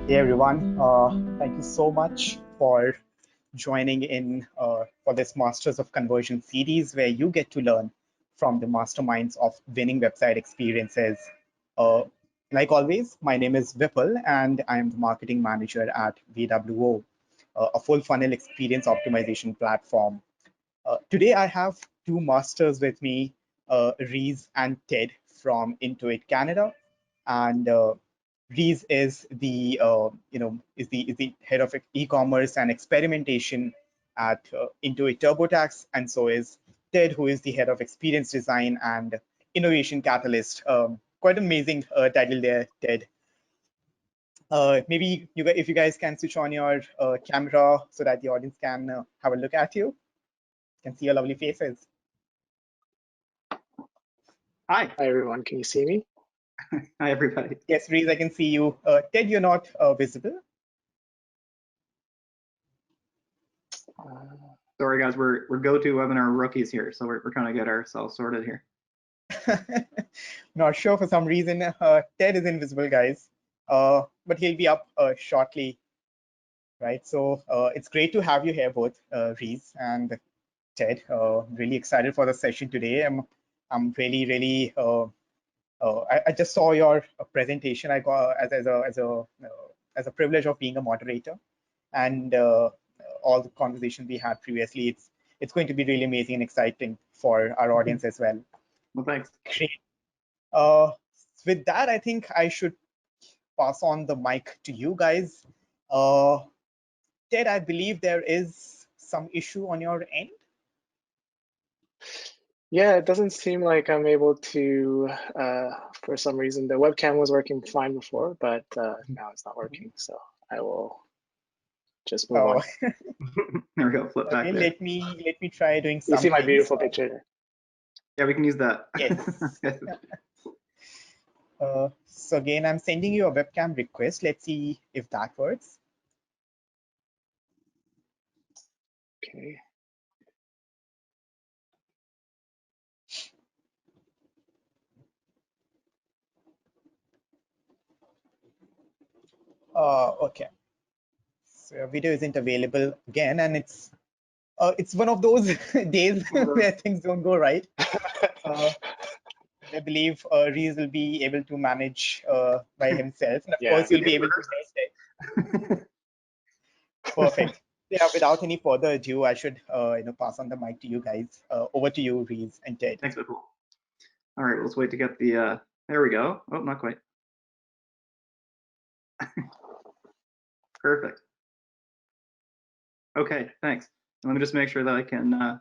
Hey everyone, thank you so much for joining in for this Masters of Conversion series where you get to learn from the masterminds of winning website experiences. Uh, like always, my name is Vipul and I am the marketing manager at VWO, a full funnel experience optimization platform. Today I have two masters with me, Reese and Ted from Intuit Canada, and Reese is the is the head of e-commerce and experimentation at Intuit TurboTax, and so is Ted, who is the head of experience design and innovation catalyst. Quite amazing title there, Ted. Maybe if you guys can switch on your camera so that the audience can have a look at you, can see your lovely faces. Hi. Hi, everyone. Can you see me? Hi, everybody. Yes, Reese, I can see you. Ted, you're not visible. Sorry, guys. We're GoToWebinar rookies here, so we're trying to get ourselves sorted here. Not sure for some reason. Ted is invisible, guys, but he'll be up shortly, right? So it's great to have you here, both Reese and Ted. Really excited for the session today. I'm really I just saw your presentation. I got as a privilege of being a moderator, and all the conversations we had previously. It's going to be really amazing and exciting for our audience as well. Well, thanks. Great. With that, I think I should pass on the mic to you guys. Ted, I believe there is some issue on your end. Yeah, it doesn't seem like I'm able to, for some reason, the webcam was working fine before, but now it's not working. So I will just move on. There we go. Flip back. Okay, let me try doing something. You see my beautiful picture? Yeah, we can use that. Yes. So again, I'm sending you a webcam request. Let's see if that works. Okay. Okay. So your video isn't available again, and it's one of those days where things don't go right. I believe Reese will be able to manage by himself, and of course you'll be able to test it. Perfect. Yeah, without any further ado, I should pass on the mic to you guys. Over to you, Reese and Ted. Thanks, Vipul. All right, let's wait to get the. There we go. Oh, not quite. Perfect. Okay, thanks. Let me just make sure that I can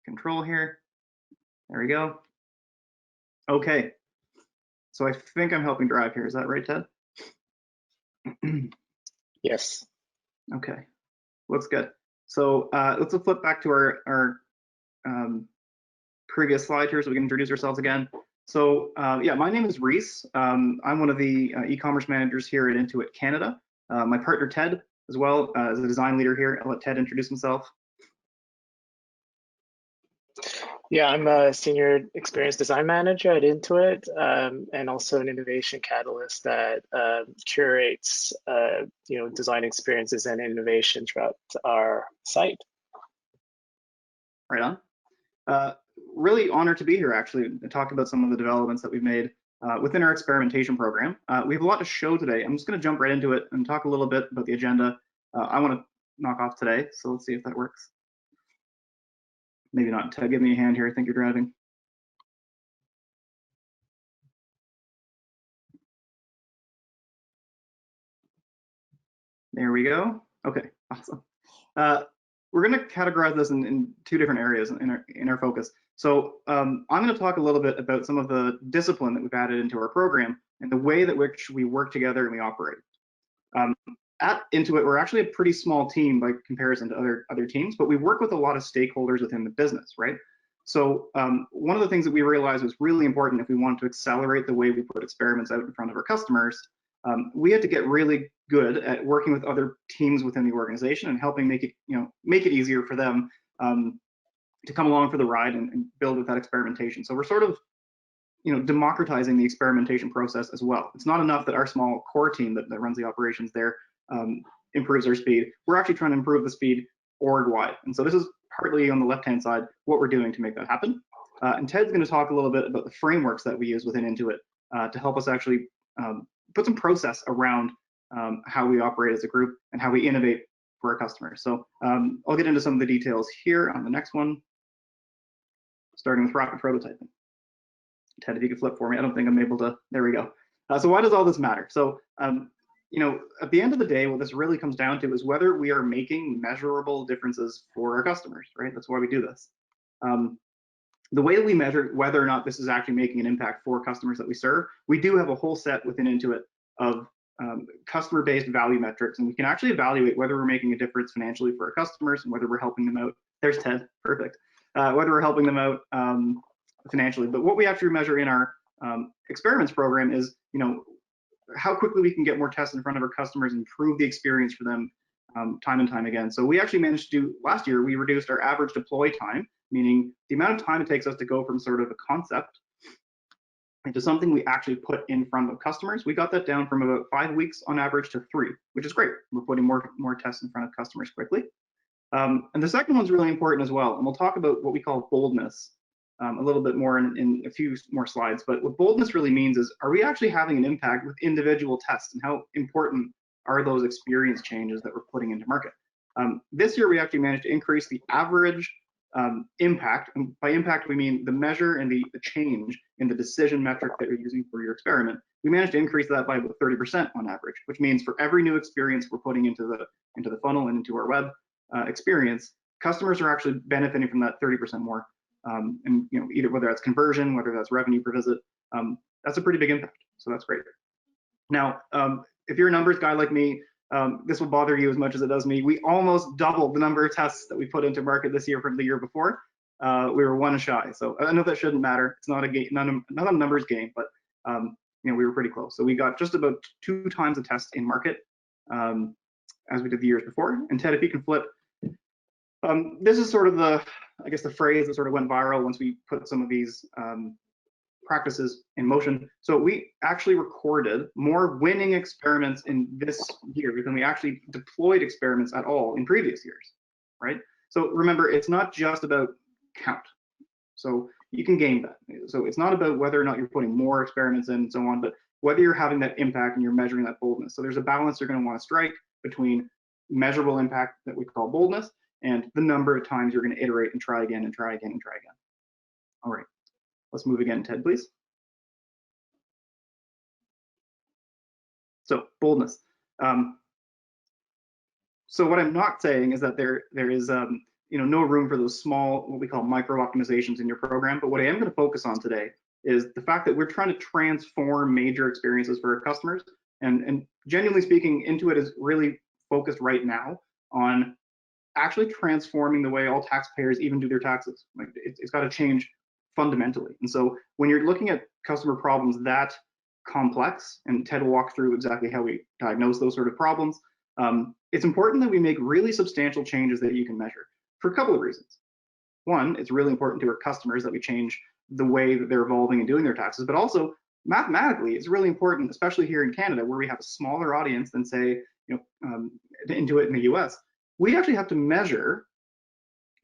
control here. There we go. Okay. So I think I'm helping drive here. Is that right, Ted? Yes. Okay. Looks good. So let's flip back to our previous slide here so we can introduce ourselves again. So yeah, my name is Reese. I'm one of the e-commerce managers here at Intuit Canada. My partner Ted as well is a design leader here. I'll let Ted introduce himself. Yeah, I'm a senior experience design manager at Intuit, and also an innovation catalyst that curates design experiences and innovation throughout our site. Right on. Really honored to be here, actually, to talk about some of the developments that we've made within our experimentation program. We have a lot to show today. I'm just going to jump right into it and talk a little bit about the agenda I want to knock off today. So let's see if that works. Maybe not. Ted, give me a hand here. I think you're driving. There we go. Okay, awesome. We're going to categorize this in two different areas in our focus. So I'm going to talk a little bit about some of the discipline that we've added into our program and the way that which we work together and we operate. At Intuit, we're actually a pretty small team by comparison to other teams, but we work with a lot of stakeholders within the business, right? So one of the things that we realized was really important if we wanted to accelerate the way we put experiments out in front of our customers, we had to get really good at working with other teams within the organization and helping make it easier for them to come along for the ride and build with that experimentation. So we're sort of democratizing the experimentation process as well. It's not enough that our small core team that runs the operations there improves our speed. We're actually trying to improve the speed org-wide. And so this is partly on the left-hand side what we're doing to make that happen. And Ted's going to talk a little bit about the frameworks that we use within Intuit to help us actually put some process around how we operate as a group and how we innovate for our customers. So I'll get into some of the details here on the next one, starting with rapid prototyping. Ted, if you could flip for me, I don't think I'm able to, there we go. So why does all this matter? So, at the end of the day, what this really comes down to is whether we are making measurable differences for our customers, right? That's why we do this. The way that we measure whether or not this is actually making an impact for customers that we serve, we do have a whole set within Intuit of customer-based value metrics, and we can actually evaluate whether we're making a difference financially for our customers and whether we're helping them out. There's Ted, perfect. Whether we're helping them out financially. But what we actually measure in our experiments program is, how quickly we can get more tests in front of our customers and improve the experience for them time and time again. So we actually managed to do, last year, we reduced our average deploy time, meaning the amount of time it takes us to go from sort of a concept into something we actually put in front of customers. We got that down from about 5 weeks on average to 3, which is great. We're putting more tests in front of customers quickly. And the second one's really important as well. And we'll talk about what we call boldness a little bit more in a few more slides. But what boldness really means is, are we actually having an impact with individual tests, and how important are those experience changes that we're putting into market? This year, we actually managed to increase the average impact. And by impact, we mean the measure and the change in the decision metric that you're using for your experiment. We managed to increase that by about 30% on average, which means for every new experience we're putting into the funnel and into our web experience, customers are actually benefiting from that 30% more. And either whether that's conversion, whether that's revenue per visit, that's a pretty big impact. So that's great. Now, if you're a numbers guy like me, this will bother you as much as it does me. We almost doubled the number of tests that we put into market this year from the year before. We were 1 shy. So I know that shouldn't matter. It's not a game, not a numbers game, but we were pretty close. So we got just about 2 times the tests in market as we did the years before. And Ted, if you can flip. This is sort of the phrase that sort of went viral once we put some of these practices in motion. So we actually recorded more winning experiments in this year than we actually deployed experiments at all in previous years, right? So remember, it's not just about count. So you can game that. So it's not about whether or not you're putting more experiments in and so on, but whether you're having that impact and you're measuring that boldness. So there's a balance you're going to want to strike between measurable impact that we call boldness and the number of times you're going to iterate and try again and try again and try again. All right, let's move again, Ted, please. So boldness. So what I'm not saying is that there is no room for those small, what we call micro optimizations in your program. But what I am going to focus on today is the fact that we're trying to transform major experiences for our customers. And genuinely speaking, Intuit is really focused right now on actually transforming the way all taxpayers even do their taxes. Like it's got to change fundamentally. And so when you're looking at customer problems that complex, and Ted will walk through exactly how we diagnose those sort of problems, it's important that we make really substantial changes that you can measure for a couple of reasons. One, it's really important to our customers that we change the way that they're evolving and doing their taxes, but also mathematically, it's really important, especially here in Canada, where we have a smaller audience than say, Intuit in the US. We actually have to measure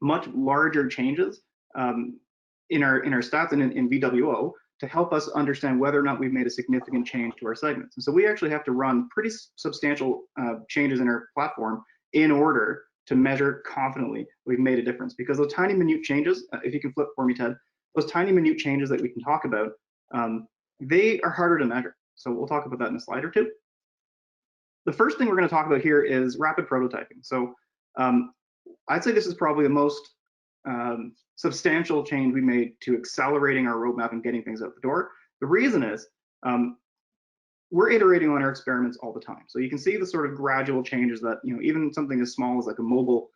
much larger changes in our stats and in VWO to help us understand whether or not we've made a significant change to our segments. And so we actually have to run pretty substantial changes in our platform in order to measure confidently we've made a difference. Because those tiny minute changes, if you can flip for me, Ted, those tiny minute changes that we can talk about, they are harder to measure. So we'll talk about that in a slide or two. The first thing we're going to talk about here is rapid prototyping. So I'd say this is probably the most substantial change we made to accelerating our roadmap and getting things out the door. The reason is we're iterating on our experiments all the time. So you can see the sort of gradual changes that, even something as small as like a mobile,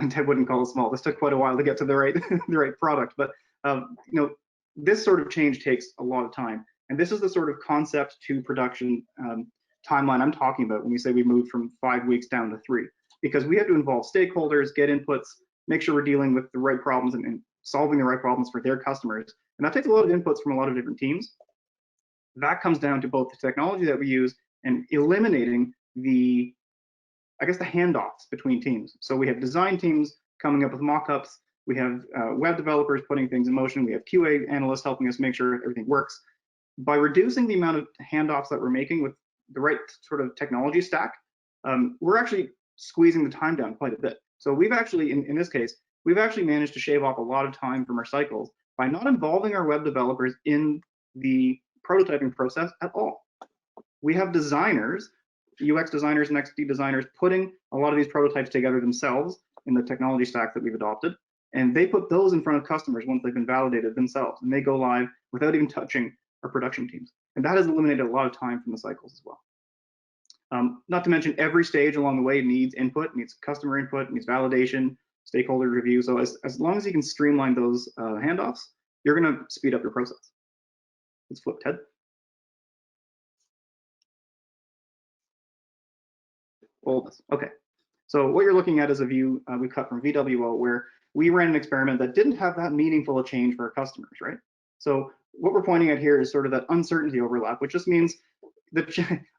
Ted wouldn't call it small. This took quite a while to get to the right the right product, but this sort of change takes a lot of time. And this is the sort of concept to production timeline I'm talking about when we say we moved from 5 weeks down to 3, because we have to involve stakeholders, get inputs, make sure we're dealing with the right problems and solving the right problems for their customers And that takes a lot of inputs from a lot of different teams. That comes down to both the technology that we use and eliminating the, I guess, the handoffs between teams. So we have design teams coming up with mock-ups. We have web developers putting things in motion. We have QA analysts helping us make sure everything works. By reducing the amount of handoffs that we're making with the right sort of technology stack, we're actually squeezing the time down quite a bit. So we've actually, in this case, we've actually managed to shave off a lot of time from our cycles by not involving our web developers in the prototyping process at all. We have designers, UX designers and XD designers, putting a lot of these prototypes together themselves in the technology stack that we've adopted, and they put those in front of customers once they've been validated themselves, and they go live without even touching our production teams. And that has eliminated a lot of time from the cycles as well. Not to mention every stage along the way needs input, needs customer input, needs validation, stakeholder review. So as long as you can streamline those handoffs, you're going to speed up your process. Let's flip, Ted. Boldness. Okay. So what you're looking at is a view we cut from VWO where we ran an experiment that didn't have that meaningful a change for our customers, right? So what we're pointing at here is sort of that uncertainty overlap, which just means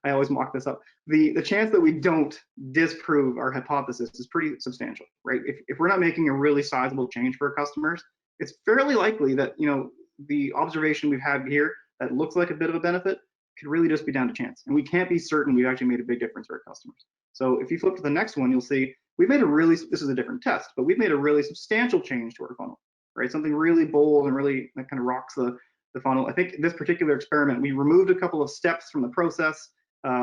I always mock this up. The chance that we don't disprove our hypothesis is pretty substantial, right? If we're not making a really sizable change for our customers, it's fairly likely that, you know, the observation we've had here that looks like a bit of a benefit could really just be down to chance. And we can't be certain we've actually made a big difference for our customers. So if you flip to the next one, you'll see we've made a really, this is a different test, but we've made a really substantial change to our funnel, right? Something really bold and really that kind of rocks the funnel. I think in this particular experiment, we removed a couple of steps from the process.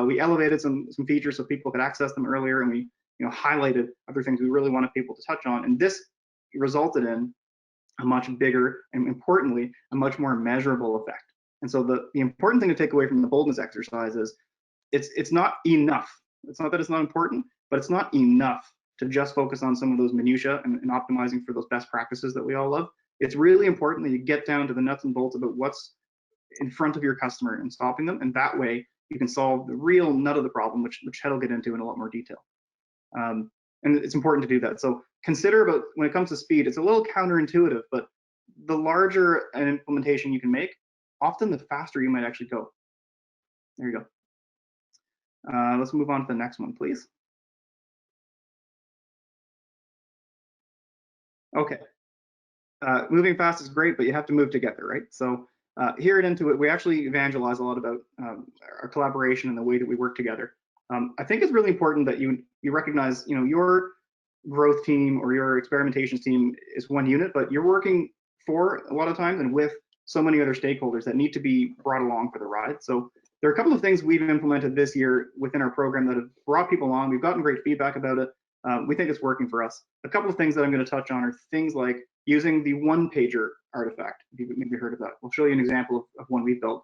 We elevated some features so people could access them earlier, and we, you know, highlighted other things we really wanted people to touch on. And this resulted in a much bigger and, importantly, a much more measurable effect. And so the important thing to take away from the boldness exercise is it's not enough. It's not that it's not important, but it's not enough to just focus on some of those minutiae and optimizing for those best practices that we all love. It's really important that you get down to the nuts and bolts about what's in front of your customer and stopping them, and that way you can solve the real nut of the problem, which Ted will get into in a lot more detail. And it's important to do that. So consider about, when it comes to speed, it's a little counterintuitive, but the larger an implementation you can make, often the faster you might actually go. There you go. Let's move on to the next one, please. Okay. Moving fast is great, but you have to move together, right? So here at Intuit, we actually evangelize a lot about our collaboration and the way that we work together. I think it's really important that you recognize, you know, your growth team or your experimentation team is one unit, but you're working for a lot of times and with so many other stakeholders that need to be brought along for the ride. So there are a couple of things we've implemented this year within our program that have brought people on. We've gotten great feedback about it. We think it's working for us. A couple of things that I'm going to touch on are things like using the one-pager artifact. You've maybe heard of that. We'll show you an example of one we've built.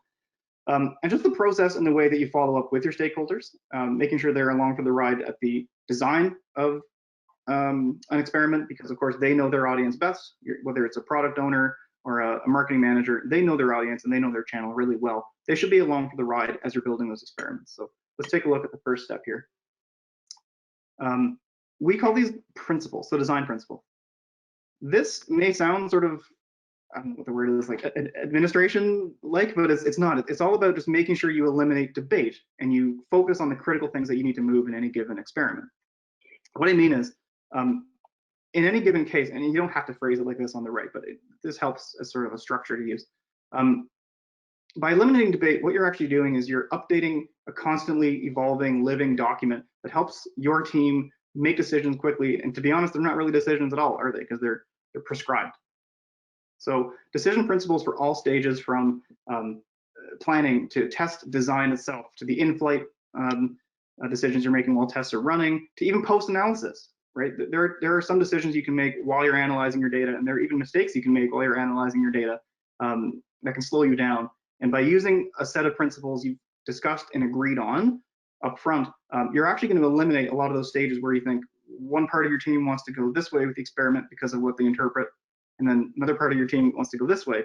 And just the process and the way that you follow up with your stakeholders, making sure they're along for the ride at the design of an experiment, because of course they know their audience best, whether it's a product owner or a marketing manager, they know their audience and they know their channel really well. They should be along for the ride as you're building those experiments. So let's take a look at the first step here. We call these principles, so design principle. This may sound sort of, I don't know what the word is, like administration-like, but it's not. It's all about just making sure you eliminate debate and you focus on the critical things that you need to move in any given experiment. What I mean is, in any given case, and you don't have to phrase it like this on the right, but this helps as sort of a structure to use. By eliminating debate, what you're actually doing is you're updating a constantly evolving, living document that helps your team make decisions quickly. And to be honest, they're not really decisions at all, are they? Because they're prescribed. So decision principles for all stages, from planning to test design itself, to the in-flight decisions you're making while tests are running, to even post-analysis, right? There are some decisions you can make while you're analyzing your data, and there are even mistakes you can make while you're analyzing your data that can slow you down. And by using a set of principles you've discussed and agreed on up front, you're actually going to eliminate a lot of those stages where you think one part of your team wants to go this way with the experiment because of what they interpret, and then another part of your team wants to go this way.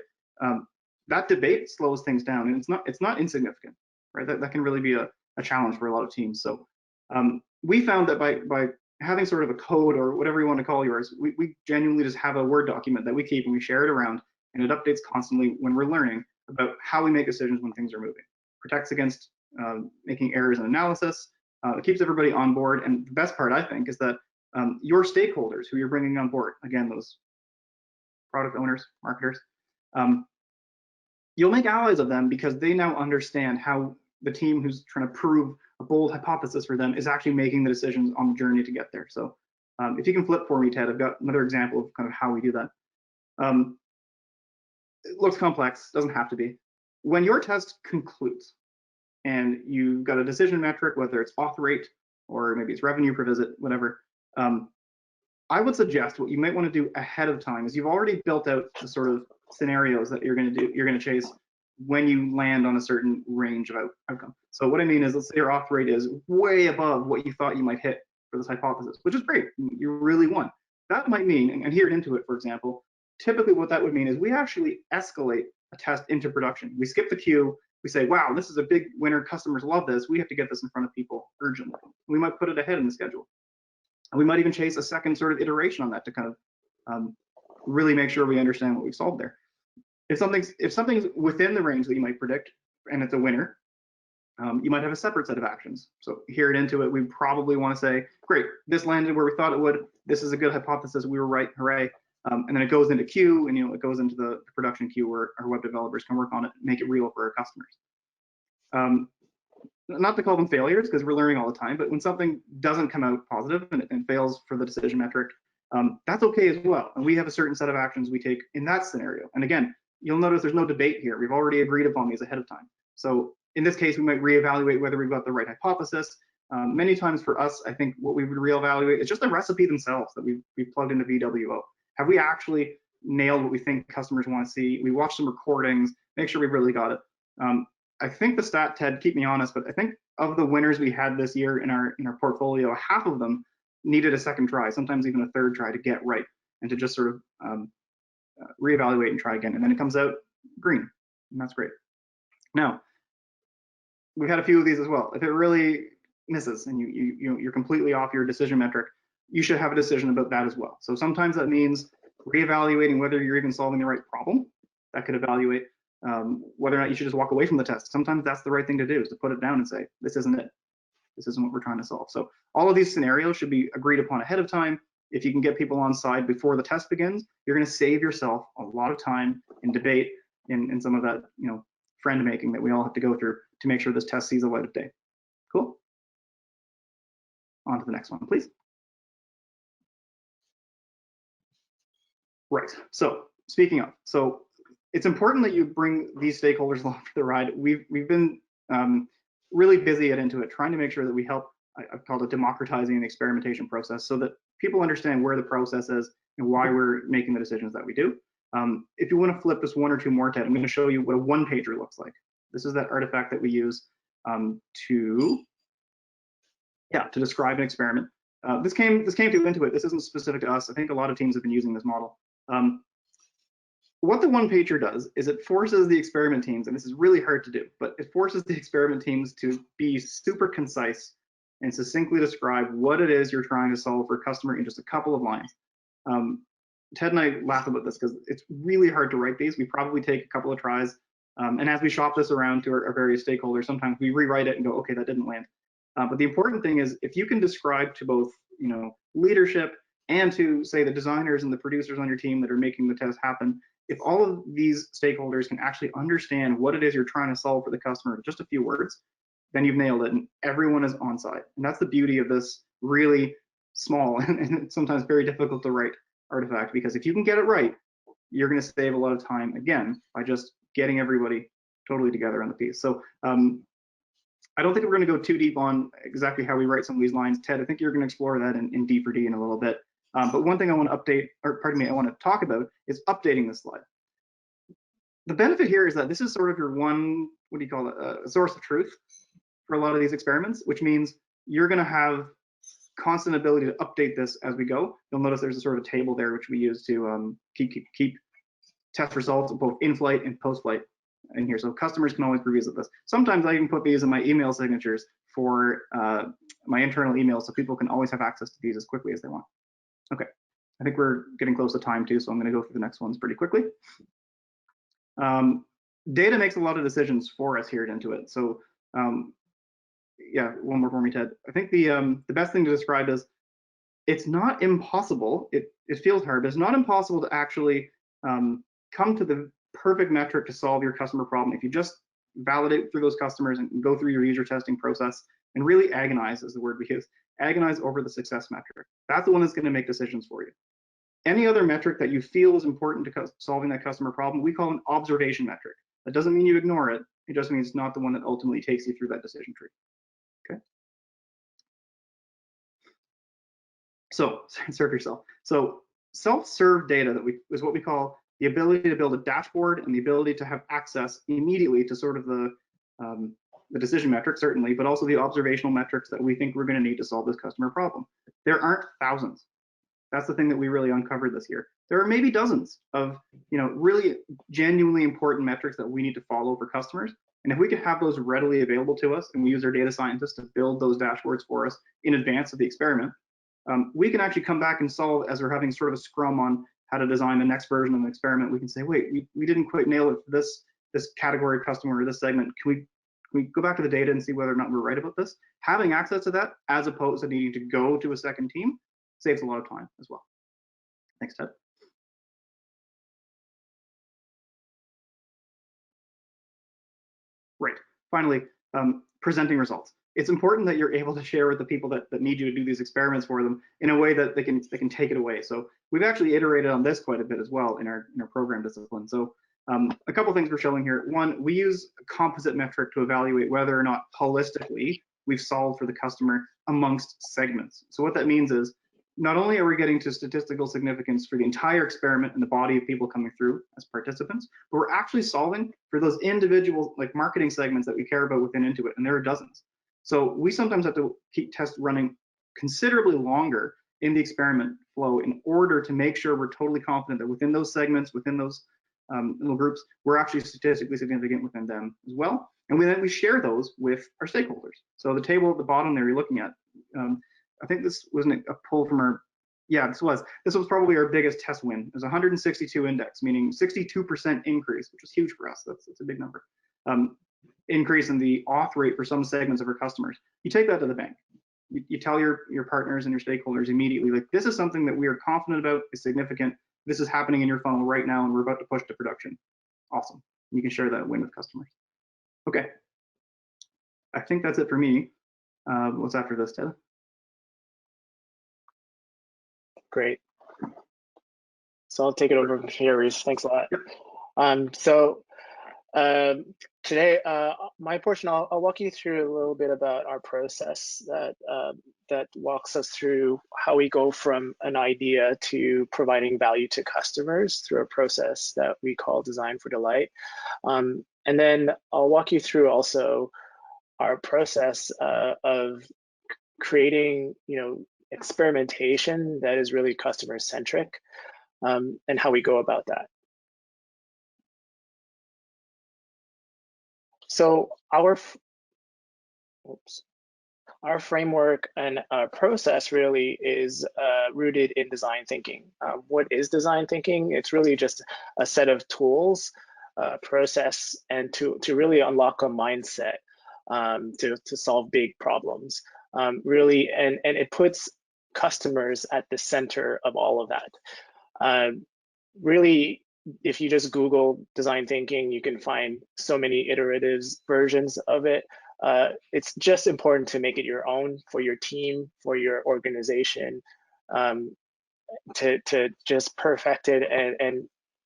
That debate slows things down, and it's not insignificant, right? That can really be a challenge for a lot of teams. So we found that by having sort of a code, or whatever you want to call yours, we genuinely just have a Word document that we keep and we share it around. and it updates constantly when we're learning about how we make decisions when things are moving. Protects against making errors in analysis. It keeps everybody on board, and the best part, I think, is that your stakeholders who you're bringing on board, again, those product owners, marketers, you'll make allies of them because they now understand how the team who's trying to prove a bold hypothesis for them is actually making the decisions on the journey to get there. So if you can flip for me, Ted, I've got another example of kind of how we do that. It looks complex, doesn't have to be. When your test concludes and you've got a decision metric, whether it's auth rate or maybe it's revenue per visit, whatever, I would suggest what you might want to do ahead of time is you've already built out the sort of scenarios that you're going to chase when you land on a certain range of outcome. So what I mean is, let's say your auth rate is way above what you thought you might hit for this hypothesis, which is great. You really won. That might mean, and here at Intuit, for example, typically what that would mean is we actually escalate a test into production. We skip the queue. We say, wow, this is a big winner. Customers love this. We have to get this in front of people urgently. We might put it ahead in the schedule. And we might even chase a second sort of iteration on that to kind of really make sure we understand what we've solved there. If something's within the range that you might predict and it's a winner, you might have a separate set of actions. So here at Intuit, we probably want to say, great, this landed where we thought it would. This is a good hypothesis. We were right, hooray. And then it goes into queue, and it goes into the production queue where our web developers can work on it, make it real for our customers. Not to call them failures, because we're learning all the time, but when something doesn't come out positive and fails for the decision metric, that's okay as well. And we have a certain set of actions we take in that scenario. And again, you'll notice there's no debate here. We've already agreed upon these ahead of time. So in this case, we might reevaluate whether we've got the right hypothesis. Many times for us, I think what we would reevaluate is just the recipe themselves that we've plugged into VWO. Have we actually nailed what we think customers want to see? We watch some recordings, make sure we've really got it. I think the stat, Ted, keep me honest, but I think of the winners we had this year in our portfolio, half of them needed a second try, sometimes even a third try to get right and to just sort of reevaluate and try again. And then it comes out green, and that's great. Now, we've had a few of these as well. If it really misses and you're completely off your decision metric, you should have a decision about that as well. So sometimes that means reevaluating whether you're even solving the right problem. That could evaluate whether or not you should just walk away from the test. Sometimes that's the right thing to do, is to put it down and say, this isn't it. This isn't what we're trying to solve. So all of these scenarios should be agreed upon ahead of time. If you can get people on side before the test begins, you're going to save yourself a lot of time in debate, in some of that friend making that we all have to go through to make sure this test sees the light of day. Cool. On to the next one, please. Right. So speaking of, it's important that you bring these stakeholders along for the ride. We've been really busy at Intuit trying to make sure that we help, I've called it democratizing the experimentation process, so that people understand where the process is and why we're making the decisions that we do. If you want to flip just one or two more, Ted, I'm going to show you what a one-pager looks like. This is that artifact that we use to describe an experiment. This came through Intuit. This isn't specific to us. I think a lot of teams have been using this model. What the one-pager does is it forces the experiment teams, and this is really hard to do, but it forces the experiment teams to be super concise and succinctly describe what it is you're trying to solve for a customer in just a couple of lines. Ted and I laugh about this because it's really hard to write these. We probably take a couple of tries, and as we shop this around to our various stakeholders, sometimes we rewrite it and go, okay, that didn't land. But the important thing is, if you can describe to both leadership and to, say, the designers and the producers on your team that are making the test happen, if all of these stakeholders can actually understand what it is you're trying to solve for the customer in just a few words, then you've nailed it and everyone is on side. And that's the beauty of this really small and sometimes very difficult to write artifact, because if you can get it right, you're going to save a lot of time, again, by just getting everybody totally together on the piece. So I don't think we're going to go too deep on exactly how we write some of these lines. Ted, I think you're going to explore that in D4D in a little bit. But one thing I want to update, or pardon me, I want to talk about is updating this slide. The benefit here is that this is sort of your one, what do you call it, a source of truth for a lot of these experiments, which means you're going to have constant ability to update this as we go. You'll notice there's a sort of a table there which we use to keep test results both in flight and post flight in here, so customers can always revisit this. Sometimes I even put these in my email signatures for my internal emails, so people can always have access to these as quickly as they want. Okay, I think we're getting close to time too, so I'm going to go through the next ones pretty quickly. Data makes a lot of decisions for us here at Intuit. So yeah, one more for me, Ted. I think the best thing to describe is it's not impossible. It feels hard, but it's not impossible to actually come to the perfect metric to solve your customer problem if you just validate through those customers and go through your user testing process and really agonize, is the word we use, agonize over the success metric. That's the one that's going to make decisions for you. Any other metric that you feel is important to solving that customer problem, we call an observation metric. That doesn't mean you ignore it. It just means it's not the one that ultimately takes you through that decision tree. Okay. So serve yourself. So self-serve data is what we call the ability to build a dashboard and the ability to have access immediately to sort of the decision metrics, certainly, but also the observational metrics that we think we're going to need to solve this customer problem. There aren't thousands. That's the thing that we really uncovered this year. There are maybe dozens of, really genuinely important metrics that we need to follow for customers. And if we could have those readily available to us and we use our data scientists to build those dashboards for us in advance of the experiment, we can actually come back and solve, as we're having sort of a scrum on how to design the next version of the experiment. We can say, wait, we didn't quite nail it for this category of customer or this segment. Can we go back to the data and see whether or not we're right about this? Having access to that, as opposed to needing to go to a second team, saves a lot of time as well. Thanks, Ted. Right. Finally, presenting results. It's important that you're able to share with the people that need you to do these experiments for them in a way that they can take it away. So we've actually iterated on this quite a bit as well in our program discipline. So a couple things we're showing here. One, we use a composite metric to evaluate whether or not holistically we've solved for the customer amongst segments. So what that means is, not only are we getting to statistical significance for the entire experiment and the body of people coming through as participants, but we're actually solving for those individual marketing segments that we care about within Intuit, and there are dozens. So we sometimes have to keep tests running considerably longer in the experiment flow in order to make sure we're totally confident that within those segments, within those little groups, we're actually statistically significant within them as well. And then we share those with our stakeholders. So the table at the bottom there you're looking at, I think this wasn't a pull from our, yeah, this was probably our biggest test win. It was 162 index, meaning 62% increase, which is huge for us. That's a big number. Increase in the auth rate for some segments of our customers. You take that to the bank. You tell your partners and your stakeholders immediately, like, this is something that we are confident about, is significant. This is happening in your funnel right now, and we're about to push to production. Awesome. You can share that win with customers. Okay. I think that's it for me. What's after this, Ted? Great. So I'll take it over from here, Reese. Thanks a lot. Yep. Today, my portion, I'll walk you through a little bit about our process that walks us through how we go from an idea to providing value to customers through a process that we call Design for Delight. And then I'll walk you through also our process of creating, experimentation that is really customer centric, and how we go about that. So our framework and process really is rooted in design thinking. What is design thinking? It's really just a set of tools, process, and to really unlock a mindset to solve big problems. Really, and it puts customers at the center of all of that. Really, if you just Google design thinking, you can find so many iterative versions of it. It's just important to make it your own for your team, for your organization, to just perfect it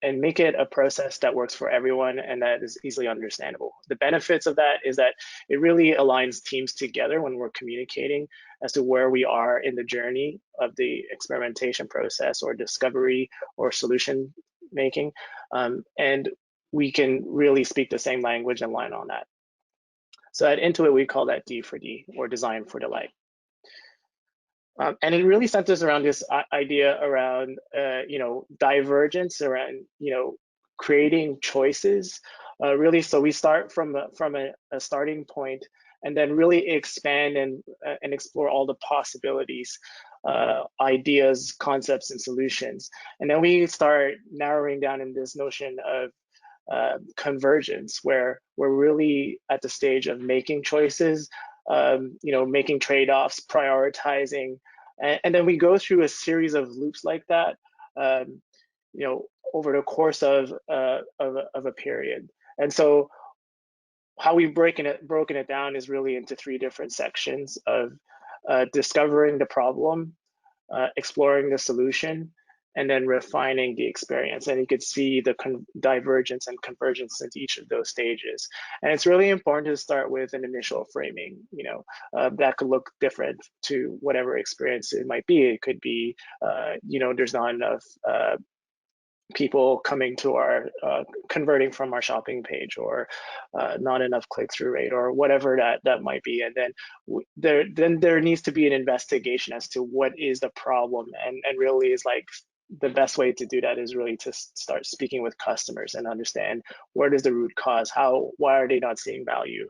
and make it a process that works for everyone and that is easily understandable. The benefits of that is that it really aligns teams together when we're communicating as to where we are in the journey of the experimentation process or discovery or solution making. And we can really speak the same language and line on that. So at Intuit, we call that D for D, or Design for Delight. And it really centers around this idea around, divergence, around, creating choices. Really, so we start from a starting point and then really expand and explore all the possibilities, ideas, concepts, and solutions. And then we start narrowing down in this notion of convergence, where we're really at the stage of making choices, making trade-offs, prioritizing, and then we go through a series of loops like that, over the course of a period. And so how we've broken it down is really into 3 different sections of discovering the problem, exploring the solution, and then refining the experience. And you could see the divergence and convergence into each of those stages. And it's really important to start with an initial framing. That could look different to whatever experience it might be. It could be, there's not enough people coming to our converting from our shopping page, or not enough click-through rate, or whatever that might be. And then there needs to be an investigation as to what is the problem, and really is like the best way to do that is really to start speaking with customers and understand what is the root cause, why are they not seeing value,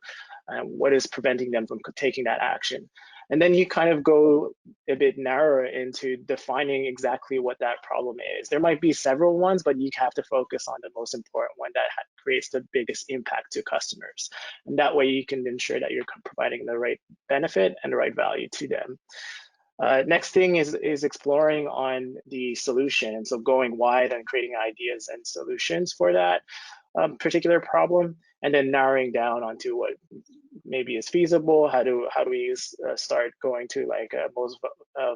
and what is preventing them from taking that action. And then you kind of go a bit narrower into defining exactly what that problem is. There might be several ones, but you have to focus on the most important one that creates the biggest impact to customers. And that way you can ensure that you're providing the right benefit and the right value to them. Next thing is exploring on the solution. And so going wide and creating ideas and solutions for that particular problem, and then narrowing down onto what maybe is feasible. How do we start going to like a most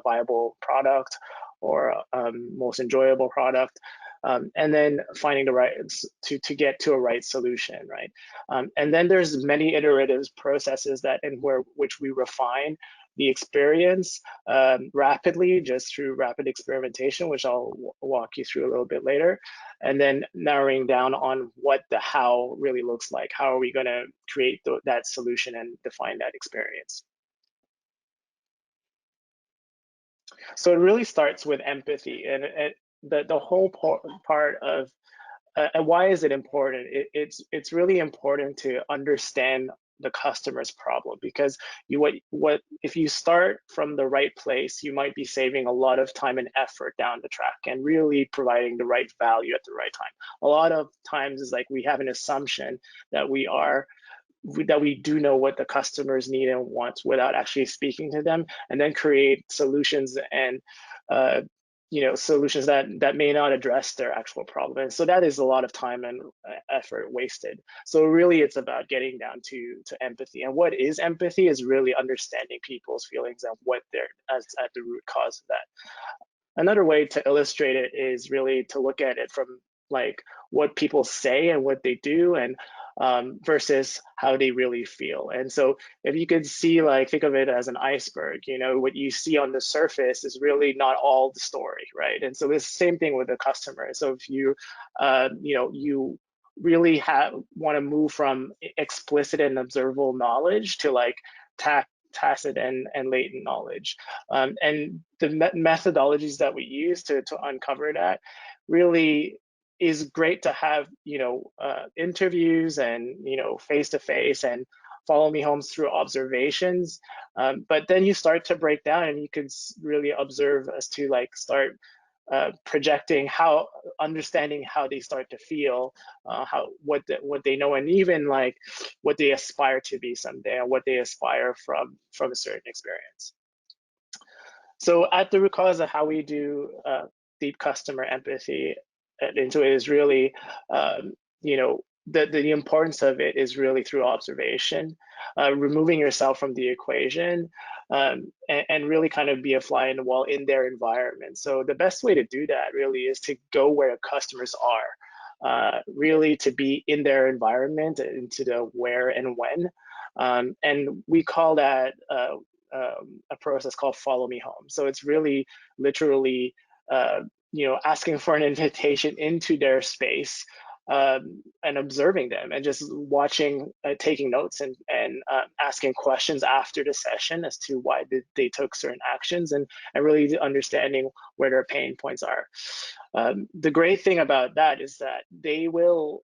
viable product, or most enjoyable product, and then finding the right to get to a right solution, right? And then there's many iterative processes which we refine the experience rapidly, just through rapid experimentation, which I'll walk you through a little bit later, and then narrowing down on what the how really looks like. How are we going to create that solution and define that experience? So it really starts with empathy, and the whole part of and why is it important? It's really important to understand the customer's problem, because if you start from the right place, you might be saving a lot of time and effort down the track and really providing the right value at the right time. A lot of times is like we have an assumption that we do know what the customers need and want without actually speaking to them, and then create solutions and solutions that may not address their actual problem. And so that is a lot of time and effort wasted. So really it's about getting down to empathy. And what is empathy is really understanding people's feelings and what they're at the root cause of that. Another way to illustrate it is really to look at it from like what people say and what they do, and versus how they really feel. And so if you could see, like, think of it as an iceberg, what you see on the surface is really not all the story, right? And so it's the same thing with the customer. So if you really want to move from explicit and observable knowledge to like tacit and latent knowledge, and the methodologies that we use to uncover that really is great to have, interviews and, face-to-face and follow me homes through observations. But then you start to break down, and you can really observe as to like start projecting understanding how they start to feel, what they know, and even like what they aspire to be someday, and what they aspire from a certain experience. So at the root cause of how we do deep customer empathy at Intuit is really, the importance of it is really through observation, removing yourself from the equation, and really kind of be a fly in the wall in their environment. So the best way to do that really is to go where customers are, really to be in their environment, into the where and when. And we call that a process called follow me home. So it's really literally asking for an invitation into their space, and observing them, and just watching, taking notes, and asking questions after the session as to why they took certain actions, and really understanding where their pain points are. The great thing about that is that they will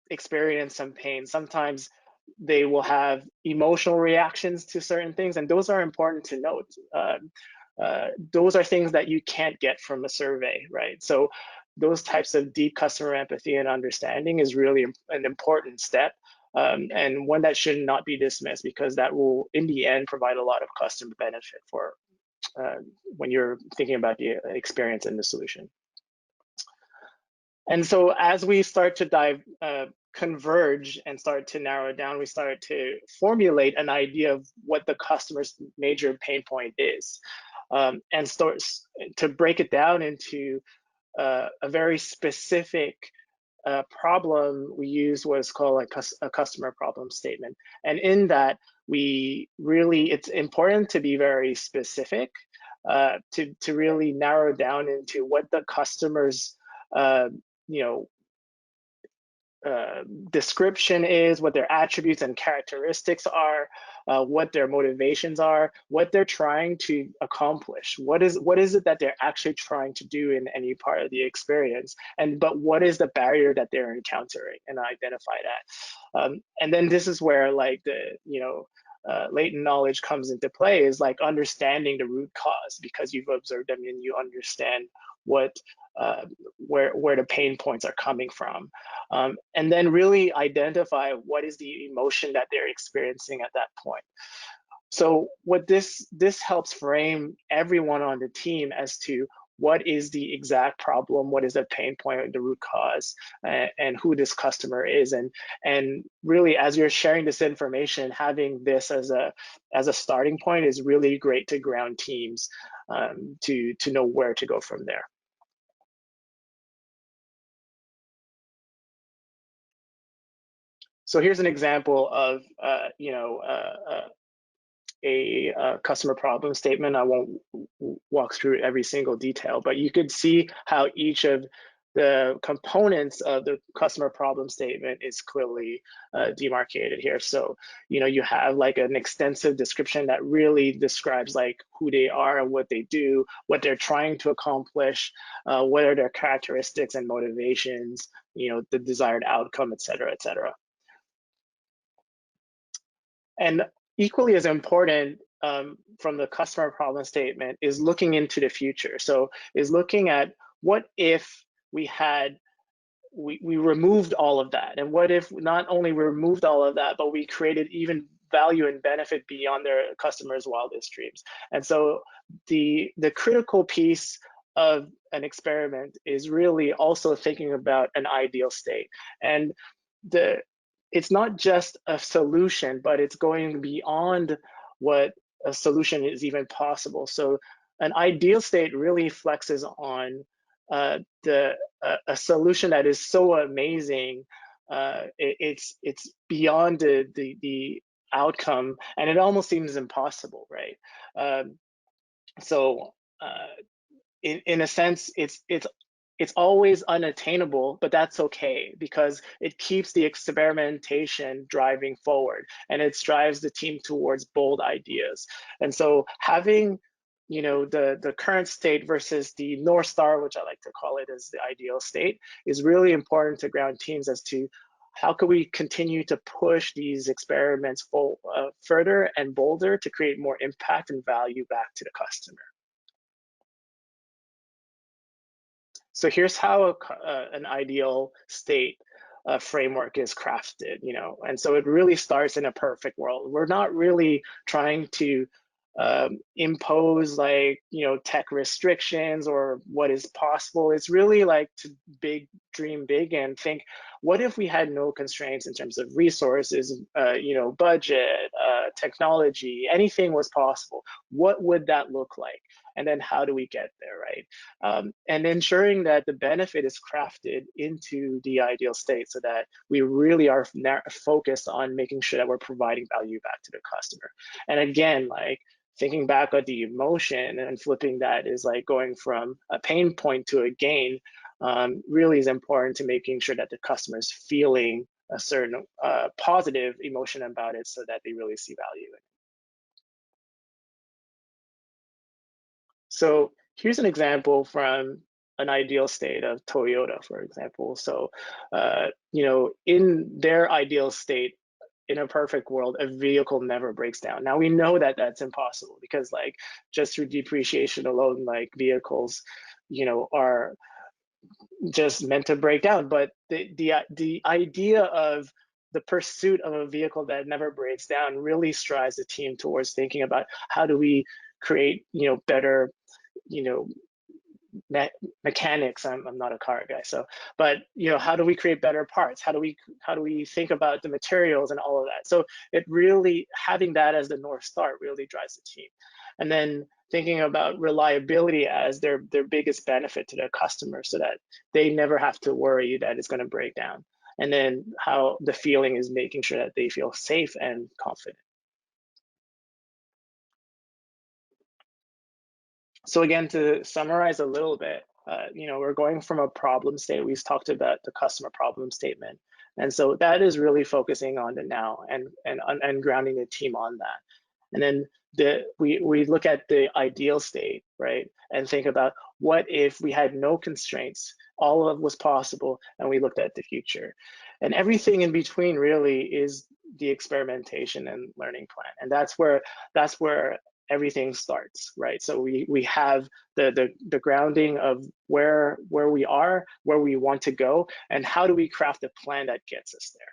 experience some pain. Sometimes they will have emotional reactions to certain things, and those are important to note. Those are things that you can't get from a survey, right? So those types of deep customer empathy and understanding is really an important step, and one that should not be dismissed, because that will, in the end, provide a lot of customer benefit for when you're thinking about the experience and the solution. And so as we start to converge and start to narrow it down, we start to formulate an idea of what the customer's major pain point is, and start to break it down into a very specific problem. We use what is called a customer problem statement. And in that, it's important to be very specific, to really narrow down into what the customer's description is, what their attributes and characteristics are, what their motivations are, what they're trying to accomplish, what is it that they're actually trying to do in any part of the experience, but what is the barrier that they're encountering, and identify that. And then this is where like the latent knowledge comes into play, is like understanding the root cause, because you've observed them and you understand what where the pain points are coming from, and then really identify what is the emotion that they're experiencing at that point. So what this helps frame everyone on the team as to what is the exact problem, what is the pain point, the root cause, and who this customer is. And really, as you're sharing this information, having this as a starting point is really great to ground teams to know where to go from there. So here's an example of a customer problem statement. I won't walk through every single detail, but you could see how each of the components of the customer problem statement is clearly demarcated here. So, you have like an extensive description that really describes like who they are and what they do, what they're trying to accomplish, what are their characteristics and motivations, the desired outcome, et cetera, et cetera. And equally as important from the customer problem statement is looking into the future. So is looking at what if we removed all of that, and what if not only we removed all of that, but we created even value and benefit beyond their customers' wildest dreams. And so the critical piece of an experiment is really also thinking about an ideal state. And it's not just a solution, but it's going beyond what a solution is even possible. So an ideal state really flexes on a solution that is so amazing, it's beyond the outcome, and it almost seems impossible, right? So in a sense, it's always unattainable, but that's okay, because it keeps the experimentation driving forward, and it drives the team towards bold ideas. And so having the current state versus the North Star, which I like to call it as the ideal state, is really important to ground teams as to how can we continue to push these experiments further and bolder to create more impact and value back to the customer. So here's how an ideal state framework is crafted, and so it really starts in a perfect world. We're not really trying to impose like tech restrictions or what is possible. It's really like to dream big and think, what if we had no constraints in terms of resources, budget, technology, anything was possible? What would that look like? And then how do we get there, right? And ensuring that the benefit is crafted into the ideal state, so that we really are focused on making sure that we're providing value back to the customer. And again, like thinking back at the emotion and flipping that is like going from a pain point to a gain, really is important to making sure that the customer is feeling a certain positive emotion about it, so that they really see value in it. So here's an example from an ideal state of Toyota, for example. So, in their ideal state, in a perfect world, a vehicle never breaks down. Now we know that that's impossible, because like just through depreciation alone, like vehicles, are just meant to break down, but the idea of the pursuit of a vehicle that never breaks down really strives the team towards thinking about how do we create, better, mechanics. I'm not a car guy, so, but how do we create better parts? How do we think about the materials and all of that? So it really, having that as the North Star really drives the team. And then thinking about reliability as their biggest benefit to their customers, so that they never have to worry that it's going to break down. And then how the feeling is making sure that they feel safe and confident. So again, to summarize a little bit, we're going from a problem state. We've talked about the customer problem statement. And so that is really focusing on the now and grounding the team on that. And then we look at the ideal state, right? And think about, what if we had no constraints, all of was possible, and we looked at the future. And everything in between really is the experimentation and learning plan. And that's where everything starts, right? So we have the grounding of where we are, where we want to go, and how do we craft a plan that gets us there.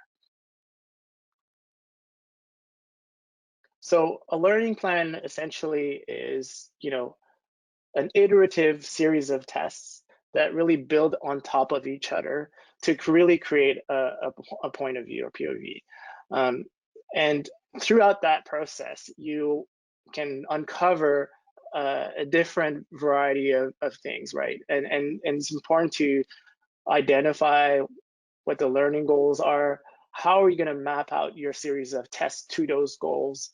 So a learning plan essentially is, an iterative series of tests that really build on top of each other to really create a point of view or POV. And throughout that process, you can uncover a different variety of things, right? And it's important to identify what the learning goals are. How are you going to map out your series of tests to those goals?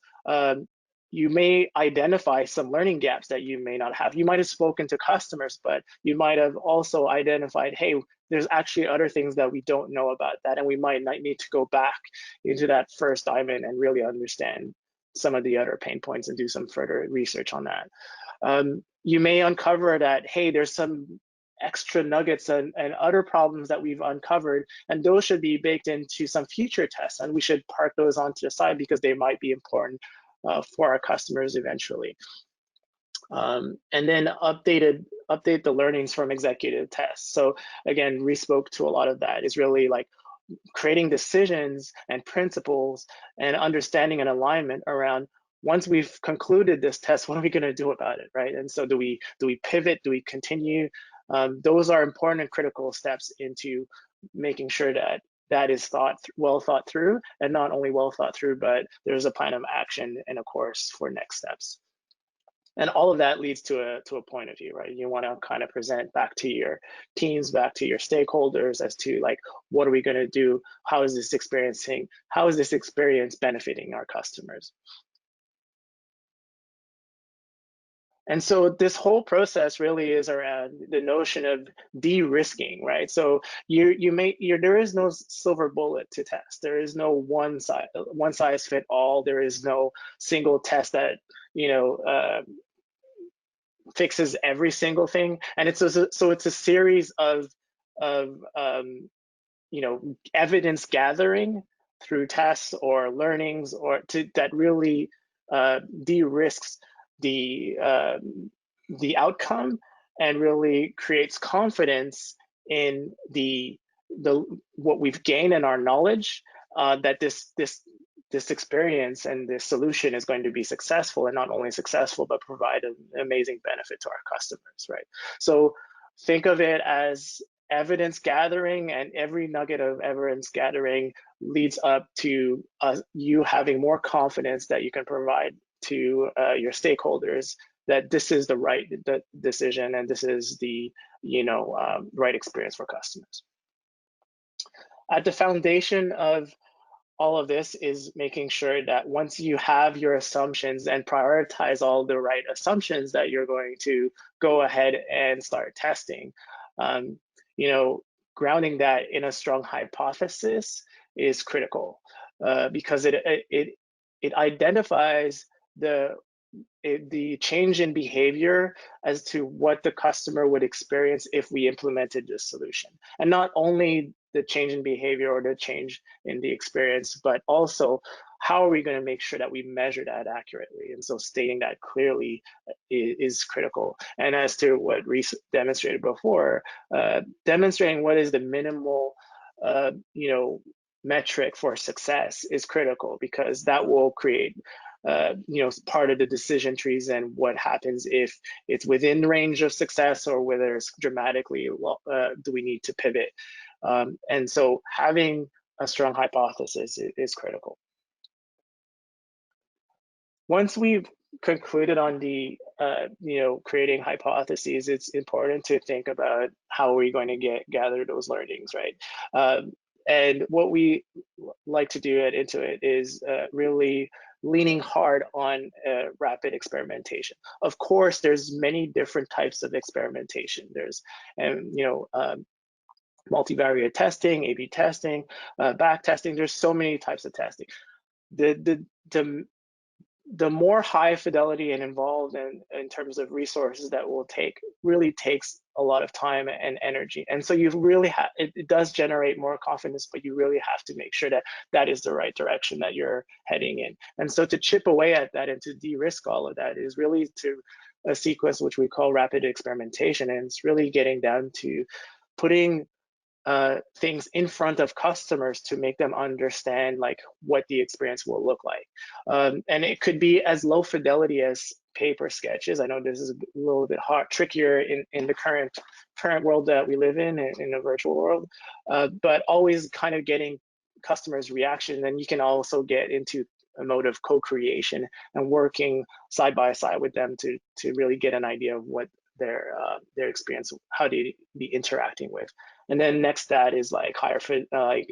You may identify some learning gaps that you may not have. You might have spoken to customers, but you might have also identified, hey, there's actually other things that we don't know about that, and we might need to go back into that first diamond and really understand some of the other pain points and do some further research on that. You may uncover that, hey, there's some extra nuggets and other problems that we've uncovered, and those should be baked into some future tests, and we should park those onto the side because they might be important for our customers eventually. And then update the learnings from executive tests. So again, we spoke to a lot of that. It's really like creating decisions and principles and understanding and alignment around, once we've concluded this test, what are we going to do about it, right? And so do we pivot? Do we continue? Those are important and critical steps into making sure that is well thought through, and not only well thought through, but there's a plan of action and a course for next steps. And all of that leads to a point of view, right? You want to kind of present back to your teams, back to your stakeholders as to, like, what are we going to do? How is this experience benefiting our customers? And so this whole process really is around the notion of de-risking, right? So there is no silver bullet to test. There is no one size fit all. There is no single test that fixes every single thing. And it's a series of evidence gathering through tests or learnings, or that really de-risks the outcome and really creates confidence in what we've gained in our knowledge, that this experience and this solution is going to be successful, and not only successful, but provide an amazing benefit to our customers, right? So think of it as evidence gathering, and every nugget of evidence gathering leads up to you having more confidence that you can provide to your stakeholders that this is the right decision, and this is the right experience for customers. At the foundation of all of this is making sure that once you have your assumptions and prioritize all the right assumptions, that you're going to go ahead and start testing. Grounding that in a strong hypothesis is critical, because it identifies the change in behavior as to what the customer would experience if we implemented this solution. And not only the change in behavior or the change in the experience, but also how are we going to make sure that we measure that accurately? And so stating that clearly is critical. And as to what Reese demonstrated before, demonstrating what is the minimal, metric for success is critical, because that will create part of the decision trees and what happens if it's within range of success or whether it's dramatically, do we need to pivot? And so having a strong hypothesis is critical. Once we've concluded on the, creating hypotheses, it's important to think about how are we going to gather those learnings, right? And what we like to do at Intuit is really leaning hard on rapid experimentation. Of course, there's many different types of experimentation. There's, multivariate testing, A/B testing, back testing. There's so many types of testing. The more high fidelity and involved in terms of resources that will take really takes a lot of time and energy. And so you really it does generate more confidence, but you really have to make sure that that is the right direction that you're heading in. And so to chip away at that and to de-risk all of that is really to a sequence which we call rapid experimentation. And it's really getting down to putting things in front of customers to make them understand like what the experience will look like. And it could be as low fidelity as paper sketches. I know this is a little bit trickier in the current world that we live in a virtual world, but always kind of getting customers' reaction. And you can also get into a mode of co-creation and working side by side with them to really get an idea of what their experience, how they be interacting with. And then next that is like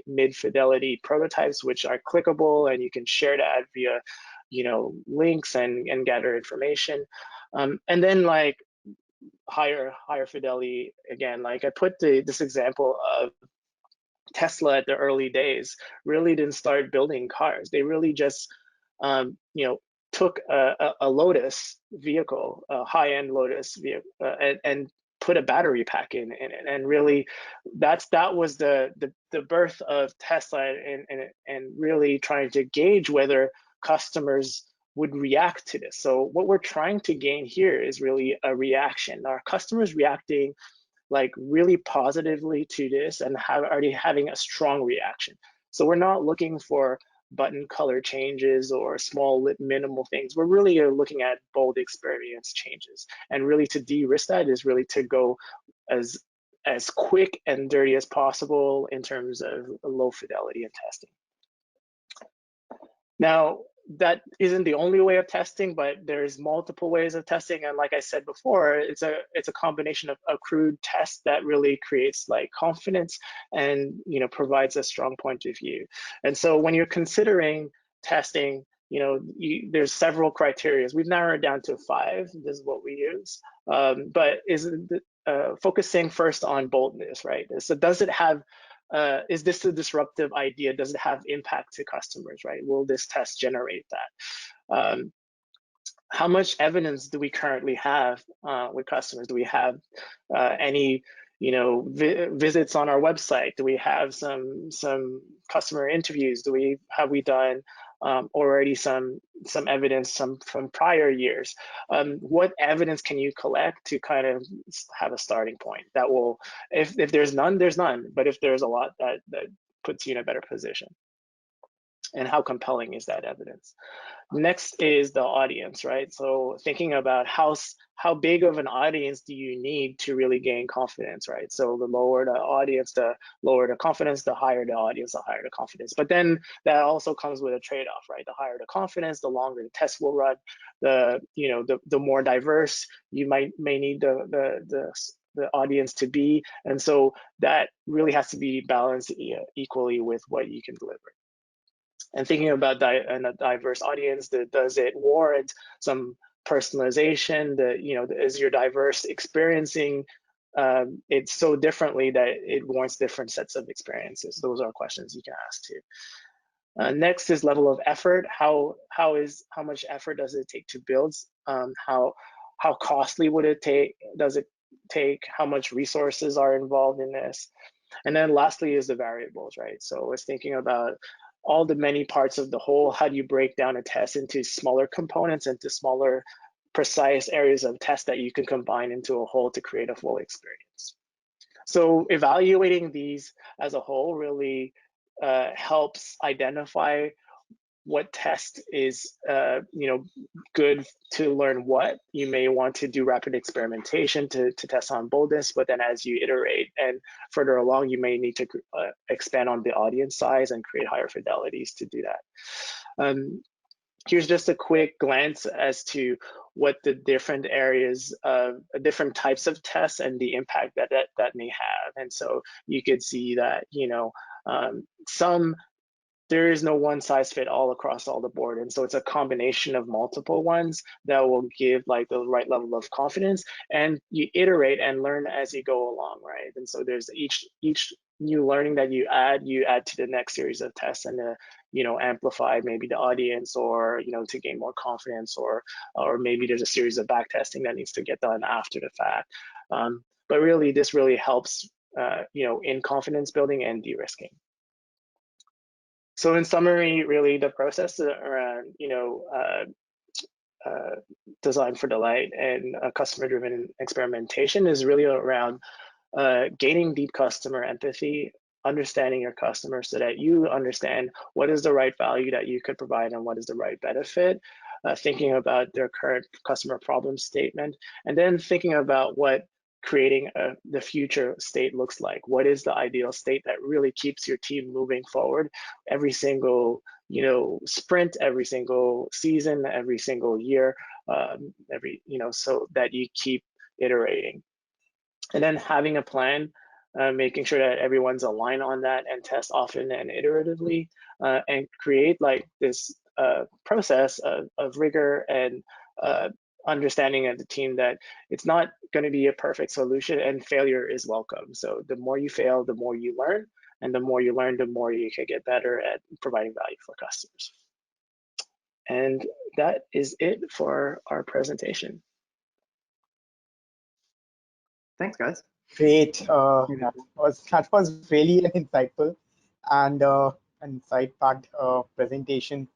mid fidelity prototypes, which are clickable and you can share that via, links and gather information. And then like higher fidelity, again, like I put this example of Tesla at the early days really didn't start building cars. They really just, took a Lotus vehicle, a high-end Lotus vehicle, and put a battery pack in it, and really that was the birth of Tesla, and really trying to gauge whether customers would react to this. So what we're trying to gain here is really a reaction. Are customers reacting like really positively to this and already having a strong reaction? So we're not looking for button color changes or small minimal things. We're really looking at bold experience changes. And really to de-risk that is really to go as quick and dirty as possible in terms of low fidelity in testing. Now, that isn't the only way of testing, but there's multiple ways of testing. And like I said before, it's a combination of a crude test that really creates like confidence and provides a strong point of view. And so when you're considering testing, there's several criteria. We've narrowed it down to 5. This is what we use. But is focusing first on boldness, right? So does it have is this a disruptive idea? Does it have impact to customers, right? Will this test generate that? How much evidence do we currently have with customers? Do we have any visits on our website? Do we have some customer interviews? Have we done already some evidence from prior years? What evidence can you collect to kind of have a starting point that will, if there's none, there's none, but if there's a lot, that puts you in a better position? And how compelling is that evidence? Next is the audience, right? So thinking about how big of an audience do you need to really gain confidence, right? So the lower the audience, the lower the confidence, the higher the audience, the higher the confidence. But then that also comes with a trade-off, right? The higher the confidence, the longer the test will run, the more diverse you may need the audience to be. And so that really has to be balanced equally with what you can deliver. And thinking about a diverse audience, does it warrant some personalization? Is your diverse experiencing it so differently that it warrants different sets of experiences? Those are questions you can ask too. Next is level of effort. How much effort does it take to build? How costly would it take? Does it take? How much resources are involved in this? And then lastly is the variables, right? So it's thinking about all the many parts of the whole. How do you break down a test into smaller components, into smaller precise areas of test that you can combine into a whole to create a full experience? So evaluating these as a whole really helps identify what test is good to learn what. You may want to do rapid experimentation to test on boldness, but then as you iterate and further along, you may need to expand on the audience size and create higher fidelities to do that. Here's just a quick glance as to what the different areas of different types of tests and the impact that may have. And so you could see that, there is no one size fit all across all the board. And so it's a combination of multiple ones that will give like the right level of confidence, and you iterate and learn as you go along, right? And so there's each new learning that you add to the next series of tests, and amplify maybe the audience, or to gain more confidence, or maybe there's a series of back testing that needs to get done after the fact. But really, this really helps in confidence building and de-risking. So in summary, really the process around design for delight and customer-driven experimentation is really around gaining deep customer empathy, understanding your customer so that you understand what is the right value that you could provide and what is the right benefit, thinking about their current customer problem statement, and then thinking about what creating the future state looks like. What is the ideal state that really keeps your team moving forward every single sprint, every single season, every single year, so that you keep iterating. And then having a plan, making sure that everyone's aligned on that, and test often and iteratively, and create like this process of rigor and understanding of the team that it's not going to be a perfect solution, and failure is welcome. So the more you fail, the more you learn, and the more you learn, the more you can get better at providing value for customers. And that is it for our presentation. Thanks, guys. Great. That was really an insightful and insight-packed presentation.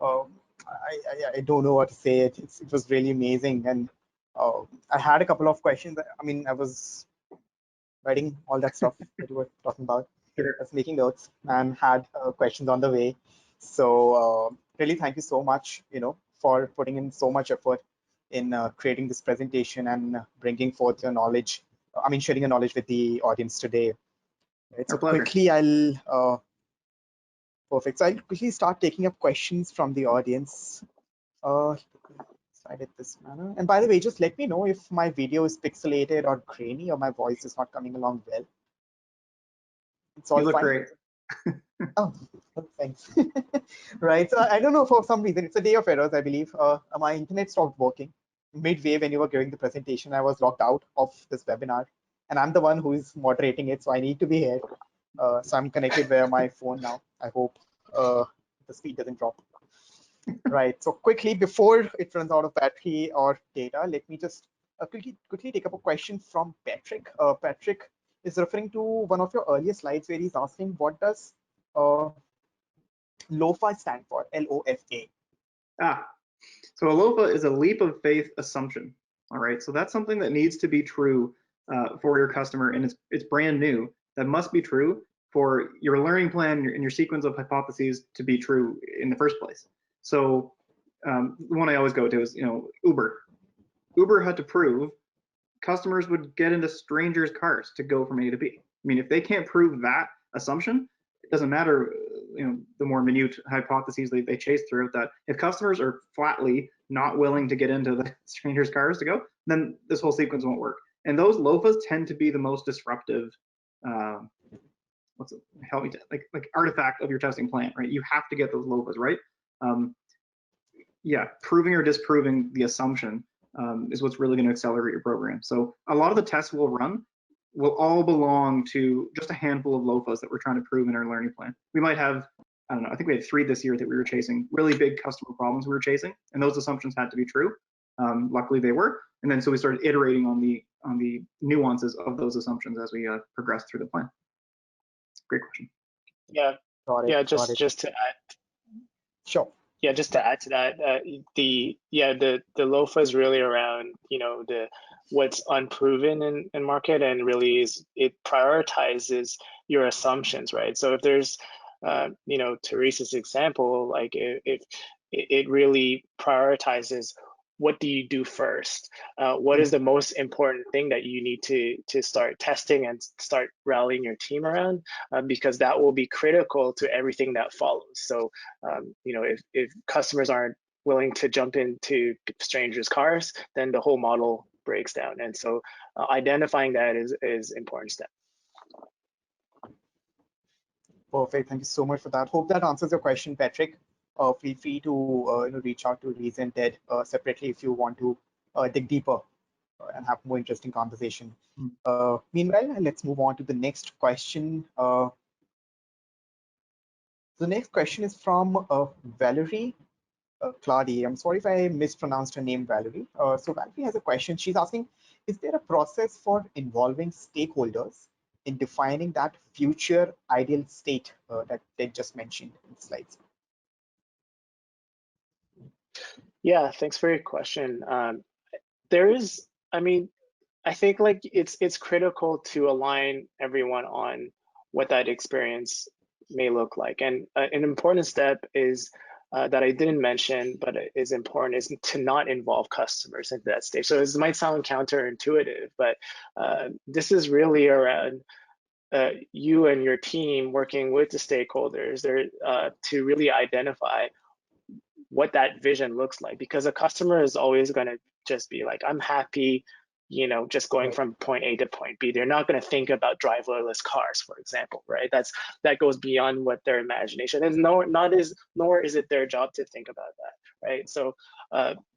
I don't know what to say. It was really amazing, and I had a couple of questions. I mean, I was writing all that stuff that you were talking about. Sure. I was making notes and had questions on the way. So really, thank you so much, for putting in so much effort in creating this presentation and bringing forth your knowledge. I mean, sharing your knowledge with the audience today. Right, so quickly, perfect. So I'll quickly start taking up questions from the audience. Slide it this manner. And by the way, just let me know if my video is pixelated or grainy, or my voice is not coming along well. It's all you look fine. Great. Oh, thanks. Right. So I don't know, for some reason, it's a day of errors, I believe. My internet stopped working midway when you were giving the presentation. I was logged out of this webinar, and I'm the one who is moderating it, so I need to be here. So I'm connected via my phone now. I hope the speed doesn't drop. Right. So quickly, before it runs out of battery or data, let me just quickly take up a question from Patrick. Patrick is referring to one of your earlier slides where he's asking, what does LOFA stand for? LOFA. So a LOFA is a leap of faith assumption. All right. So that's something that needs to be true for your customer, and it's brand new. That must be true for your learning plan and your sequence of hypotheses to be true in the first place. So the one I always go to is, Uber. Uber had to prove customers would get into strangers' cars to go from A to B. I mean, if they can't prove that assumption, it doesn't matter, the more minute hypotheses they chase throughout that. If customers are flatly not willing to get into the strangers' cars to go, then this whole sequence won't work. And those LOFAs tend to be the most disruptive, artifact of your testing plan, right? You have to get those LOFAs right. Proving or disproving the assumption is what's really going to accelerate your program. So a lot of the tests we'll run will all belong to just a handful of LOFAs that we're trying to prove in our learning plan. We might have, I don't know, I think we had 3 this year that we were chasing, really big customer problems we were chasing, and those assumptions had to be true. Luckily they were, and then so we started iterating on the nuances of those assumptions as we progressed through the plan. great question. Yeah, Got it. yeah. Got it. Just to add, Sure. yeah, just to add to that, the LOFA is really around the what's unproven in market, and really it prioritizes your assumptions, right? So if there's Teresa's example, like if it really prioritizes what do you do first, what is the most important thing that you need to start testing and start rallying your team around, because that will be critical to everything that follows. So if customers aren't willing to jump into strangers' cars, then the whole model breaks down. And so identifying that is important step. Perfect. Thank you so much for that. Hope that answers your question, Patrick. Feel free to reach out to Reese and Ted separately if you want to dig deeper and have more interesting conversation. Meanwhile, let's move on to the next question. The next question is from Valerie Claudia. I'm sorry if I mispronounced her name, Valerie. So Valerie has a question. She's asking, is there a process for involving stakeholders in defining that future ideal state that they just mentioned in the slides? Yeah, thanks for your question. There is, I think like it's critical to align everyone on what that experience may look like. And an important step is that I didn't mention, but is important, is to not involve customers at that stage. So this might sound counterintuitive, but this is really around you and your team working with the stakeholders there to really identify what that vision looks like, because a customer is always going to just be like, I'm happy, just going from point A to point B. They're not going to think about driverless cars, for example, right? That goes beyond what their imagination is. Nor is it their job to think about that, right? So,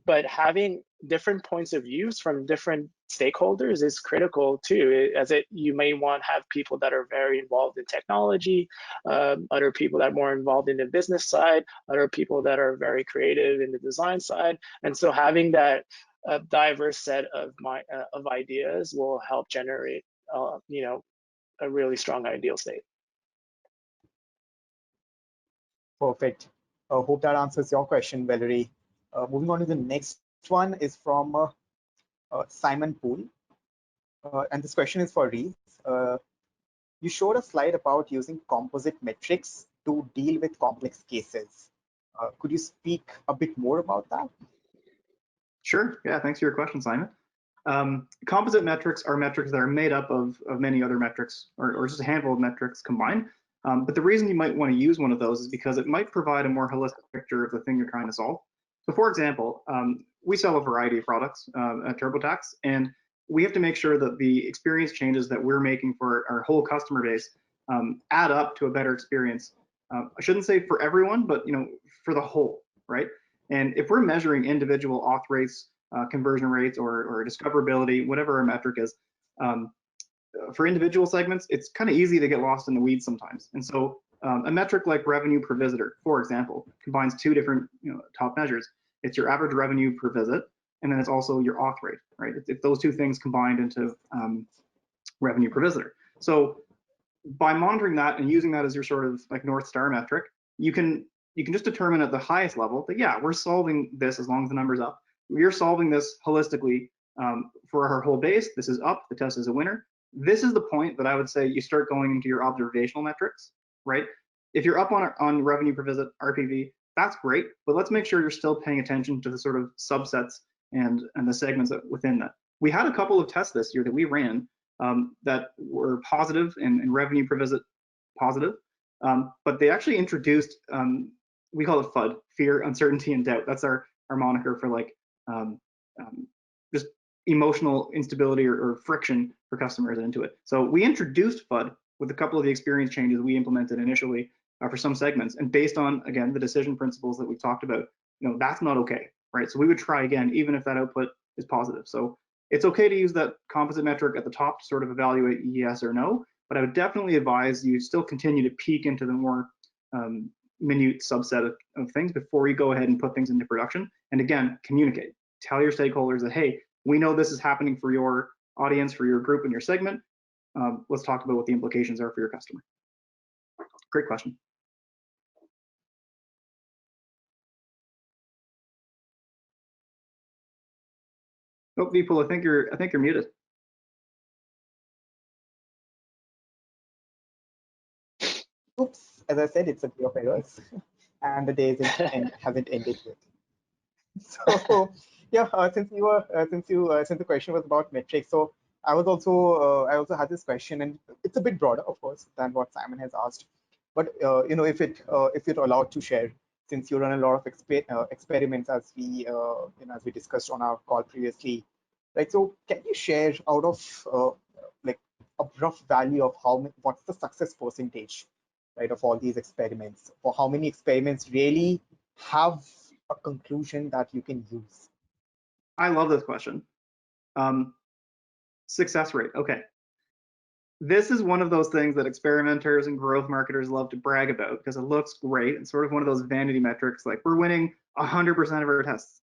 but having different points of views from different stakeholders is critical too, as you may want to have people that are very involved in technology, other people that are more involved in the business side, other people that are very creative in the design side. And so having that diverse set of ideas will help generate a really strong ideal state. Perfect. Hope that answers your question, Valerie. Moving on to the next one is from Simon Poole. And this question is for Reese. You showed a slide about using composite metrics to deal with complex cases. Could you speak a bit more about that? Sure. Yeah, thanks for your question, Simon. Composite metrics are metrics that are made up of many other metrics, or just a handful of metrics combined. But the reason you might want to use one of those is because it might provide a more holistic picture of the thing you're trying to solve. So for example, we sell a variety of products at TurboTax, and we have to make sure that the experience changes that we're making for our whole customer base add up to a better experience. I shouldn't say for everyone, but for the whole, right? And if we're measuring individual auth rates, conversion rates, or discoverability, whatever our metric is, for individual segments, it's kind of easy to get lost in the weeds sometimes. And so a metric like revenue per visitor, for example, combines two different top measures. It's your average revenue per visit, and then it's also your auth rate, right? It's those two things combined into revenue per visitor. So by monitoring that and using that as your sort of like North Star metric, you can just determine at the highest level that, yeah, we're solving this as long as the number's up. We're solving this holistically for our whole base. This is up, the test is a winner. This is the point that I would say you start going into your observational metrics, right? If you're up on revenue per visit, RPV, that's great, but let's make sure you're still paying attention to the sort of subsets and the segments within that. We had a couple of tests this year that we ran that were positive and revenue per visit positive, but they actually introduced, we call it FUD, fear, uncertainty, and doubt. That's our moniker for like just emotional instability or friction for customers into it. So we introduced FUD with a couple of the experience changes we implemented initially for some segments, and based on, again, the decision principles that we've talked about, that's not okay, right? So we would try again, even if that output is positive. So it's okay to use that composite metric at the top to sort of evaluate yes or no, but I would definitely advise you still continue to peek into the more minute subset of things before you go ahead and put things into production. And again, communicate. Tell your stakeholders that, hey, we know this is happening for your audience, for your group and your segment. Let's talk about what the implications are for your customer. great question. Oh, people, I think you're muted. Oops, as I said, it's a day of errors, and the day hasn't ended yet. So yeah, since the question was about metrics, so I also had this question, and it's a bit broader, of course, than what Simon has asked. But if you're allowed to share, since you run a lot of experiments, as we discussed on our call previously, right? So can you share out of like a rough value of what's the success percentage, right, of all these experiments? For how many experiments really have a conclusion that you can use? I love this question. Success rate. Okay. This is one of those things that experimenters and growth marketers love to brag about because it looks great. It's sort of one of those vanity metrics, like we're winning 100% of our tests.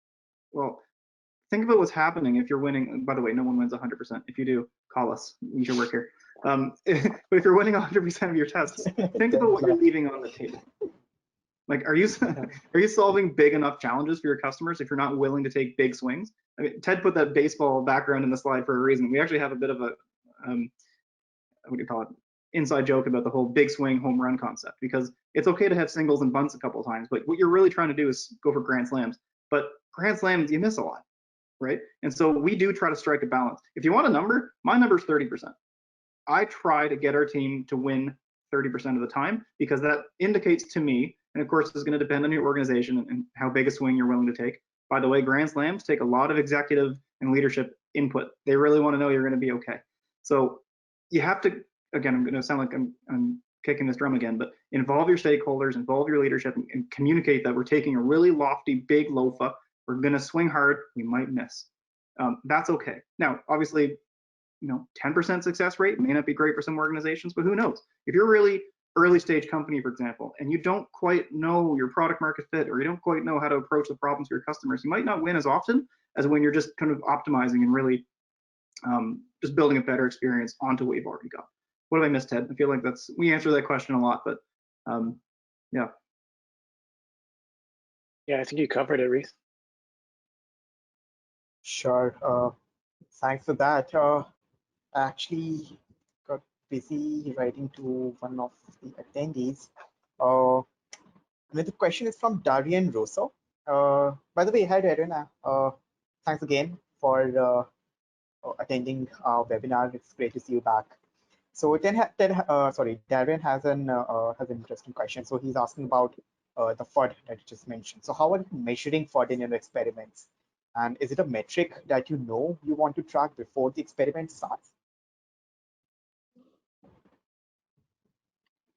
Well, think about what's happening if you're winning. By the way, no one wins 100%. If you do, call us. You should work here. But if you're winning 100% of your tests, think about what you're leaving on the table. Like, are you solving big enough challenges for your customers if you're not willing to take big swings? I mean, Ted put that baseball background in the slide for a reason. We actually have a bit of a what do you call it, inside joke about the whole big swing home run concept, because it's okay to have singles and bunts a couple of times, but what you're really trying to do is go for grand slams. But grand slams, you miss a lot, right? And so we do try to strike a balance. If you want a number, my number is 30%. I try to get our team to win 30% of the time, because that indicates to me, and of course, this is going to depend on your organization and how big a swing you're willing to take. By the way, grand slams take a lot of executive and leadership input. They really want to know you're going to be okay. So you have to, again, I'm going to sound like I'm kicking this drum again, but involve your stakeholders, involve your leadership, and communicate that we're taking a really lofty, big lofa. We're going to swing hard. We might miss. That's okay. Now, obviously, 10% success rate may not be great for some organizations, but who knows? If you're a really early stage company, for example, and you don't quite know your product market fit, or you don't quite know how to approach the problems for your customers, you might not win as often as when you're just kind of optimizing and really just building a better experience onto what you've already got. What have I missed, Ted? I feel like we answer that question a lot, but yeah. Yeah, I think you covered it, Reese. Sure. Thanks for that. I actually got busy writing to one of the attendees. The question is from Darian Rosso. By the way, hi Darian. Thanks again for attending our webinar. It's great to see you back. So Darian has an interesting question. So he's asking about the FUD that you just mentioned. So how are you measuring FUD in your experiments? And is it a metric that you want to track before the experiment starts?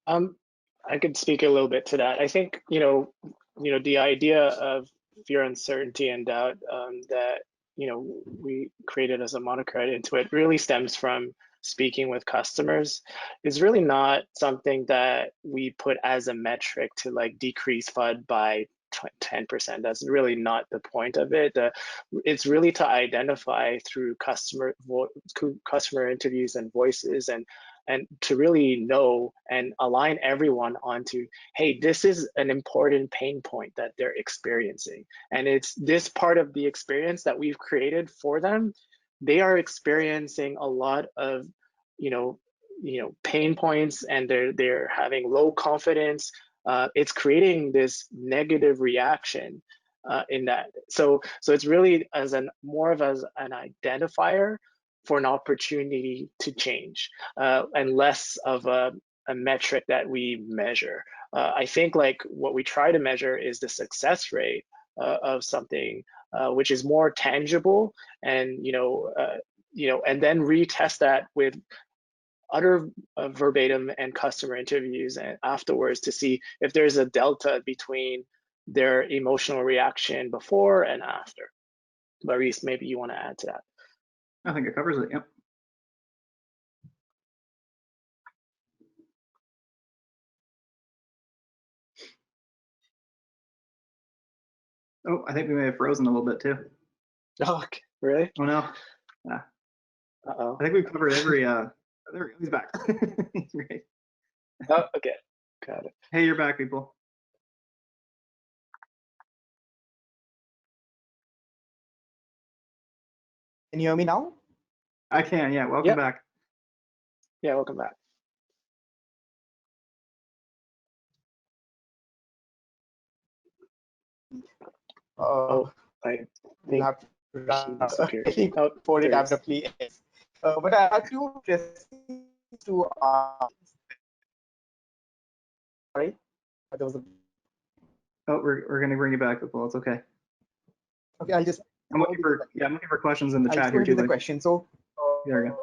I could speak a little bit to that. I think the idea of fear, uncertainty, and doubt that we created as a moniker at Intuit really stems from speaking with customers. Is really not something that we put as a metric to like decrease FUD by 10%. That's really not the point of it. It's really to identify through customer interviews and voices, and to really know and align everyone onto, hey, this is an important pain point that they're experiencing. And it's this part of the experience that we've created for them. They are experiencing a lot of, pain points, and they're having low confidence. It's creating this negative reaction in that. So it's really more of as an identifier for an opportunity to change, and less of a metric that we measure. I think like what we try to measure is the success rate of something, which is more tangible, and and then retest that with other verbatim and customer interviews and afterwards to see if there's a delta between their emotional reaction before and after. But Reese, maybe you want to add to that. I think it covers it. Yep. Oh, I think we may have frozen a little bit too. Oh, okay. Really? Oh no. Yeah. Uh-oh. I think we've covered every. He's back. Great. Oh, okay. Got it. Hey, you're back, people. Can you hear me now? I can, yeah. Welcome Yep. back. Yeah, welcome back. Oh, I We'll think have to he disappeared. Oh, before it there he is. abruptly ends. But I have two questions to ask. Sorry, there was a. Oh, we're gonna bring you back, people. It's okay. Okay, I'll just. I'm looking for questions in the I'll chat just go here into too. the Like, question. So, there we go.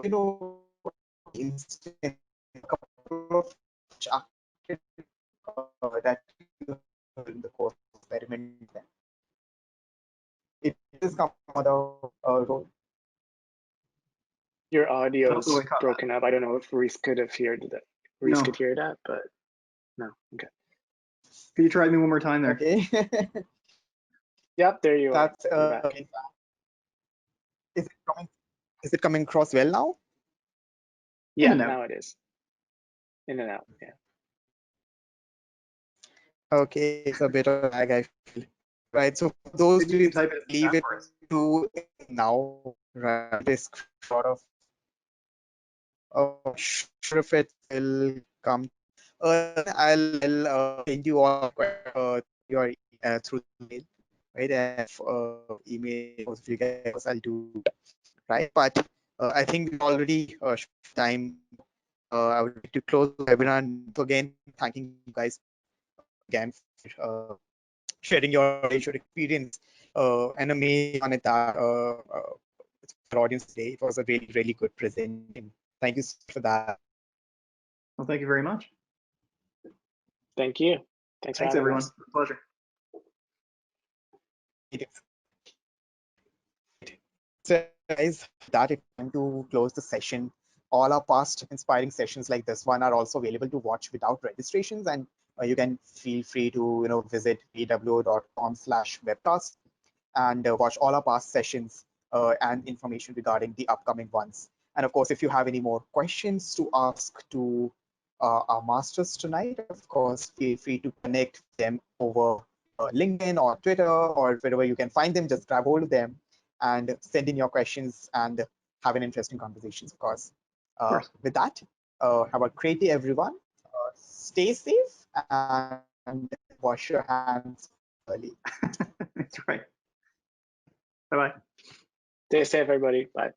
You know, instance, a couple of that in the course of experiment. It is come other role. Your audio Oh, is so I caught broken up. I don't know if Reese could have heard that. Reese No. could hear that, but no. Okay. Can you try me one more time there? Okay. Yep, there you are. That's You're back. is it coming across well now? Yeah, and out. now it is. In and out. Yeah. Okay, it's a bit of lag, I feel. Right. So for those Maybe you who can type it in the leave chat it for us. to now, right? This sort of sure if it will come. I'll send you all your through the mail, right? Email if you guys, I'll do right. But I think we already time. I would like to close the webinar. Again, thanking you guys again for sharing your knowledge, your experience, and amazing on it that our audience today. It was a really, really good presentation. Thank you so much for that. Well, thank you very much. Thank you. Thanks for having everyone. us. Pleasure. So guys, that it's time to close the session. All our past inspiring sessions like this one are also available to watch without registrations, and you can feel free to visit bwo.com/webcast and watch all our past sessions and information regarding the upcoming ones. And of course, if you have any more questions to ask to our masters tonight, of course, feel free to connect them over LinkedIn or Twitter or wherever you can find them. Just grab hold of them and send in your questions and have an interesting conversations, of course. With that, have a great day, everyone. Stay safe and wash your hands early. That's right. Bye-bye. Stay safe, everybody. Bye.